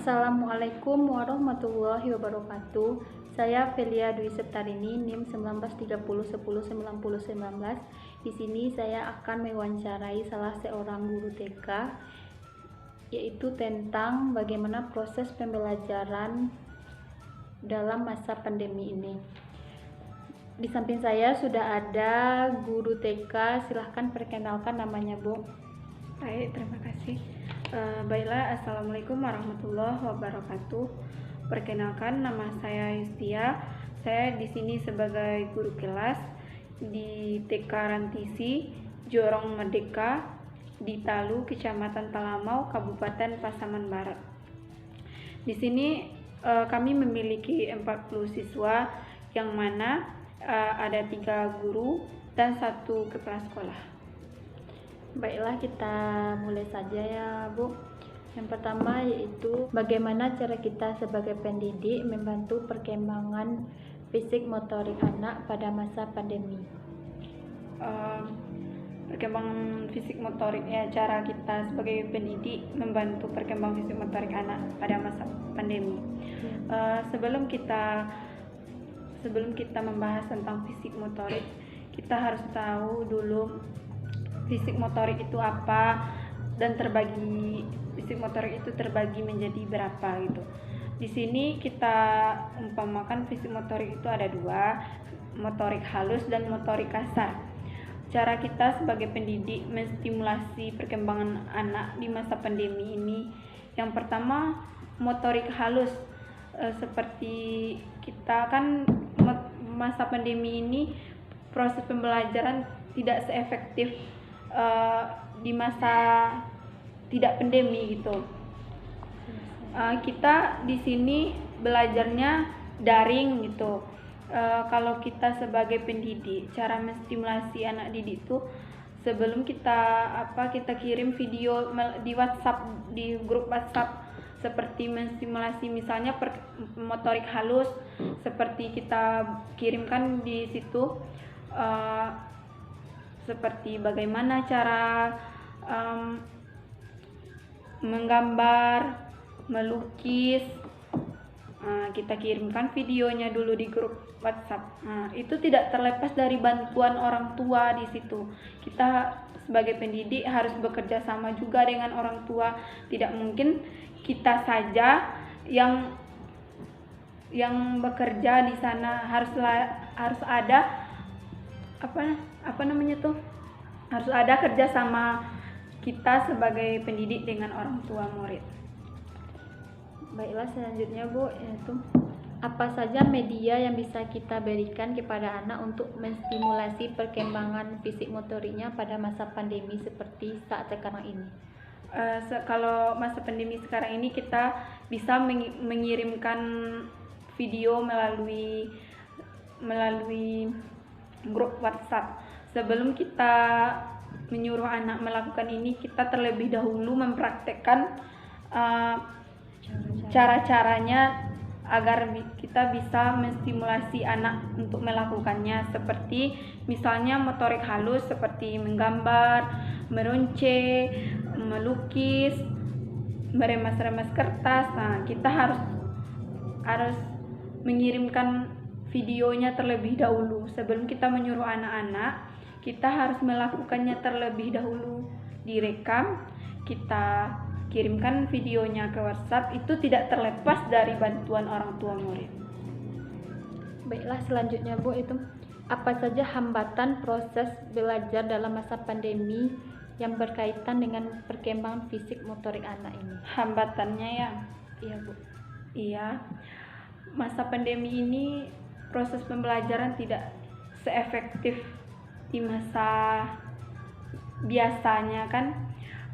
Assalamualaikum warahmatullahi wabarakatuh. Saya Velia Dwi Septarini, NIM 1930101019. Di sini saya akan mewawancarai salah seorang guru TK, yaitu tentang bagaimana proses pembelajaran dalam masa pandemi ini. Di samping saya sudah ada guru TK, silahkan perkenalkan namanya, Bu. Baik, terima kasih. Baiklah, Assalamualaikum warahmatullahi wabarakatuh. Perkenalkan, nama saya Yustia. Saya di sini sebagai guru kelas di TK Rantisi, Jorong Merdeka, di Talu, Kecamatan Talamau, Kabupaten Pasaman Barat. Di sini kami memiliki 40 siswa, yang mana ada 3 guru dan 1 kepala sekolah. Baiklah, kita mulai saja ya, Bu. Yang pertama yaitu bagaimana cara kita sebagai pendidik membantu perkembangan fisik motorik anak pada masa pandemi. Perkembangan fisik motorik ya, cara kita sebagai pendidik membantu perkembangan fisik motorik anak pada masa pandemi. Sebelum kita membahas tentang fisik motorik, kita harus tahu dulu fisik motorik itu apa, dan fisik motorik itu terbagi menjadi berapa gitu. Di sini kita umpamakan fisik motorik itu ada 2, motorik halus dan motorik kasar. Cara kita sebagai pendidik menstimulasi perkembangan anak di masa pandemi ini, yang pertama motorik halus. Seperti kita kan masa pandemi ini proses pembelajaran tidak seefektif di masa tidak pandemi gitu. Kita di sini belajarnya daring gitu. Kalau kita sebagai pendidik, cara menstimulasi anak didik itu sebelum kita kirim video di WhatsApp, di grup WhatsApp, seperti menstimulasi misalnya motorik halus, seperti kita kirimkan di situ seperti bagaimana cara menggambar, melukis. Kita kirimkan videonya dulu di grup WhatsApp. Itu tidak terlepas dari bantuan orang tua di situ. Kita sebagai pendidik harus bekerja sama juga dengan orang tua. Tidak mungkin kita saja yang bekerja di sana. Harus ada harus ada kerjasama kita sebagai pendidik dengan orang tua murid. Baiklah, selanjutnya Bu, yaitu apa saja media yang bisa kita berikan kepada anak untuk menstimulasi perkembangan fisik motoriknya pada masa pandemi seperti saat sekarang ini? Kalau masa pandemi sekarang ini, kita bisa mengirimkan video melalui grup WhatsApp. Sebelum kita menyuruh anak melakukan ini, kita terlebih dahulu mempraktekkan cara-caranya agar kita bisa menstimulasi anak untuk melakukannya, seperti misalnya motorik halus seperti menggambar, meruncing, melukis, meremas-remas kertas. Kita harus mengirimkan videonya terlebih dahulu. Sebelum kita menyuruh anak-anak, kita harus melakukannya terlebih dahulu, direkam, kita kirimkan videonya ke WhatsApp. Itu tidak terlepas dari bantuan orang tua murid. Baiklah, selanjutnya Bu, itu apa saja hambatan proses belajar dalam masa pandemi yang berkaitan dengan perkembangan fisik motorik anak ini? Hambatannya ya? Iya, Bu. Iya, masa pandemi ini proses pembelajaran tidak seefektif di masa biasanya kan.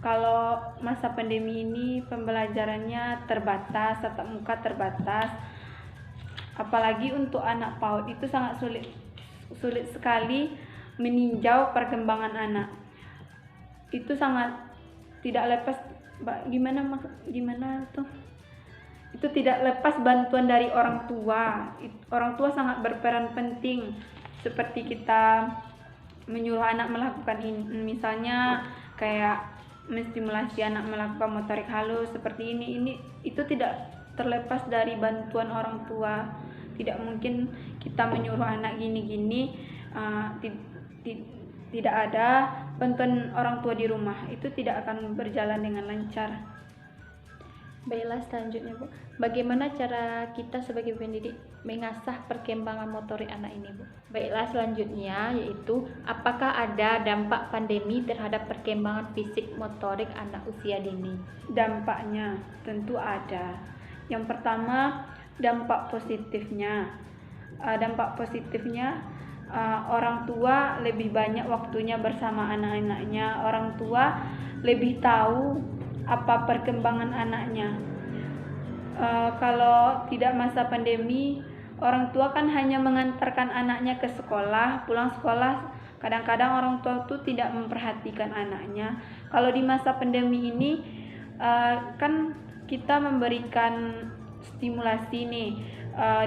Kalau masa pandemi ini pembelajarannya terbatas, tatap muka terbatas. Apalagi untuk anak PAUD itu sangat sulit sekali meninjau perkembangan anak. Itu sangat tidak lepas gimana tuh? Itu tidak lepas bantuan dari orang tua. Orang tua sangat berperan penting, seperti kita menyuruh anak melakukan ini, misalnya kayak menstimulasi anak melakukan motorik halus seperti ini itu tidak terlepas dari bantuan orang tua. Tidak mungkin kita menyuruh anak gini-gini, tidak ada bantuan orang tua di rumah, itu tidak akan berjalan dengan lancar. Baiklah, selanjutnya Bu, bagaimana cara kita sebagai pendidik mengasah perkembangan motorik anak ini Bu? Baiklah, selanjutnya yaitu apakah ada dampak pandemi terhadap perkembangan fisik motorik anak usia dini? Dampaknya tentu ada. Yang pertama, dampak positifnya. Orang tua lebih banyak waktunya bersama anak-anaknya. Orang tua lebih tahu apa perkembangan anaknya. Kalau tidak masa pandemi, orang tua kan hanya mengantarkan anaknya ke sekolah, pulang sekolah kadang-kadang orang tua tuh tidak memperhatikan anaknya. Kalau di masa pandemi ini kan kita memberikan stimulasi nih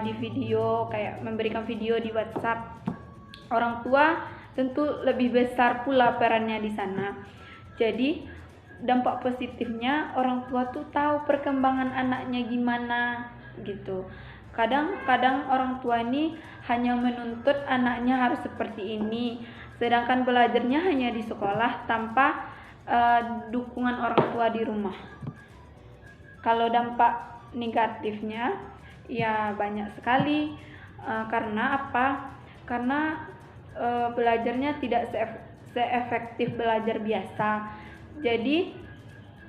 di video, kayak memberikan video di WhatsApp. Orang tua tentu lebih besar pula perannya di sana. Jadi dampak positifnya orang tua tuh tahu perkembangan anaknya gimana gitu. Kadang-kadang orang tua ini hanya menuntut anaknya harus seperti ini, sedangkan belajarnya hanya di sekolah tanpa dukungan orang tua di rumah. Kalau dampak negatifnya ya banyak sekali. Karena apa? Karena belajarnya tidak seefektif belajar biasa. Jadi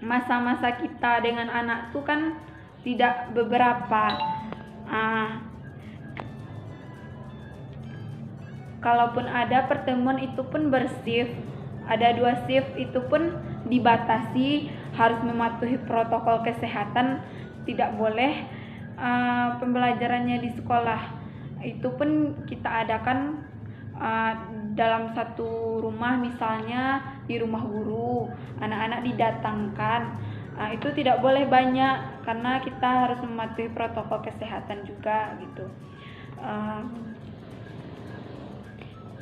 masa-masa kita dengan anak tuh kan tidak beberapa. Kalaupun ada pertemuan itu pun bershift, ada 2 shift itu pun dibatasi, harus mematuhi protokol kesehatan, tidak boleh pembelajarannya di sekolah. Itu pun kita adakan dalam satu rumah, misalnya di rumah guru, anak-anak didatangkan. Itu tidak boleh banyak karena kita harus mematuhi protokol kesehatan juga gitu.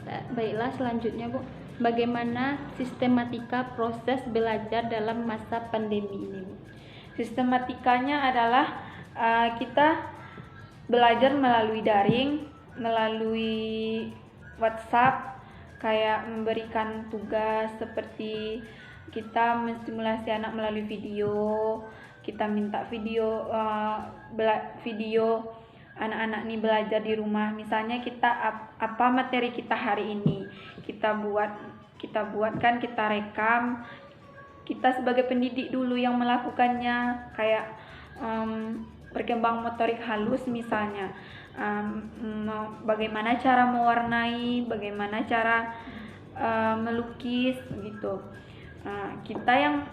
Baiklah, selanjutnya Bu, bagaimana sistematika proses belajar dalam masa pandemi ini Bu? Sistematikanya adalah kita belajar melalui daring, melalui WhatsApp, kayak memberikan tugas seperti kita menstimulasi anak melalui video, kita minta video anak-anak nih belajar di rumah. Misalnya kita apa materi kita hari ini, kita buatkan, kita rekam. Kita sebagai pendidik dulu yang melakukannya, kayak perkembangan motorik halus misalnya, bagaimana cara mewarnai, bagaimana cara melukis gitu. Kita yang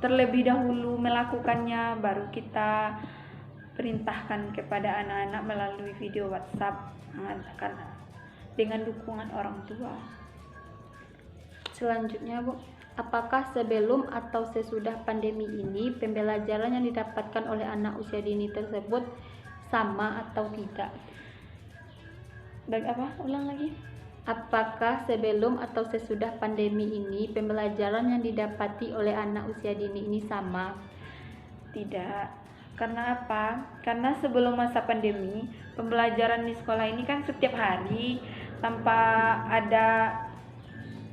terlebih dahulu melakukannya, baru kita perintahkan kepada anak-anak melalui video WhatsApp dengan dukungan orang tua. Selanjutnya Bu, apakah sebelum atau sesudah pandemi ini pembelajaran yang didapatkan oleh anak usia dini tersebut sama atau tidak? Ulang lagi. Apakah sebelum atau sesudah pandemi ini pembelajaran yang didapati oleh anak usia dini ini sama? Tidak. Karena apa? Karena sebelum masa pandemi, pembelajaran di sekolah ini kan setiap hari tanpa ada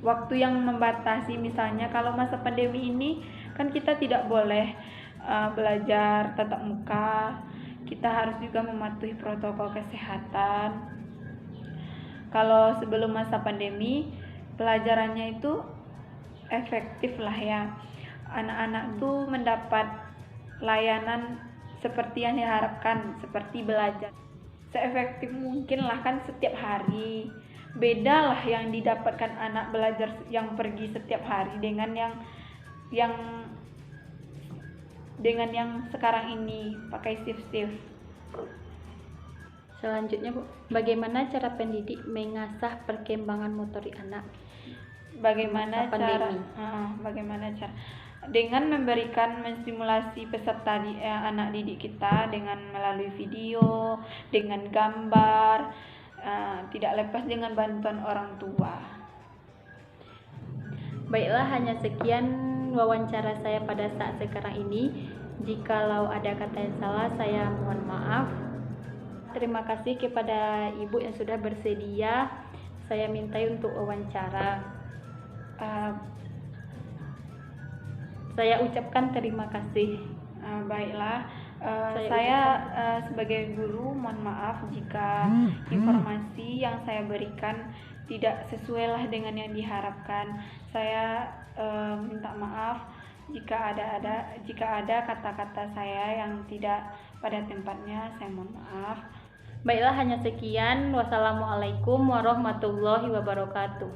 waktu yang membatasi. Misalnya kalau masa pandemi ini kan kita tidak boleh belajar tatap muka, kita harus juga mematuhi protokol kesehatan. Kalau sebelum masa pandemi, pelajarannya itu efektif lah ya. Anak-anak tuh mendapat layanan seperti yang diharapkan, seperti belajar seefektif mungkin lah kan setiap hari. Beda lah yang didapatkan anak belajar yang pergi setiap hari dengan yang sekarang ini pakai shift. Selanjutnya Bu, bagaimana cara pendidik mengasah perkembangan motorik anak? Bagaimana cara? Dengan memberikan menstimulasi peserta anak didik kita dengan melalui video, dengan gambar, tidak lepas dengan bantuan orang tua. Baiklah, hanya sekian wawancara saya pada saat sekarang ini. Jikalau ada kata yang salah, saya mohon maaf. Terima kasih kepada Ibu yang sudah bersedia saya mintai untuk wawancara. Saya ucapkan terima kasih. Baiklah, Saya sebagai guru mohon maaf jika informasi yang saya berikan tidak sesuai dengan yang diharapkan. Saya minta maaf jika ada kata-kata saya yang tidak pada tempatnya. Saya mohon maaf. Baiklah, hanya sekian. Wassalamualaikum warahmatullahi wabarakatuh.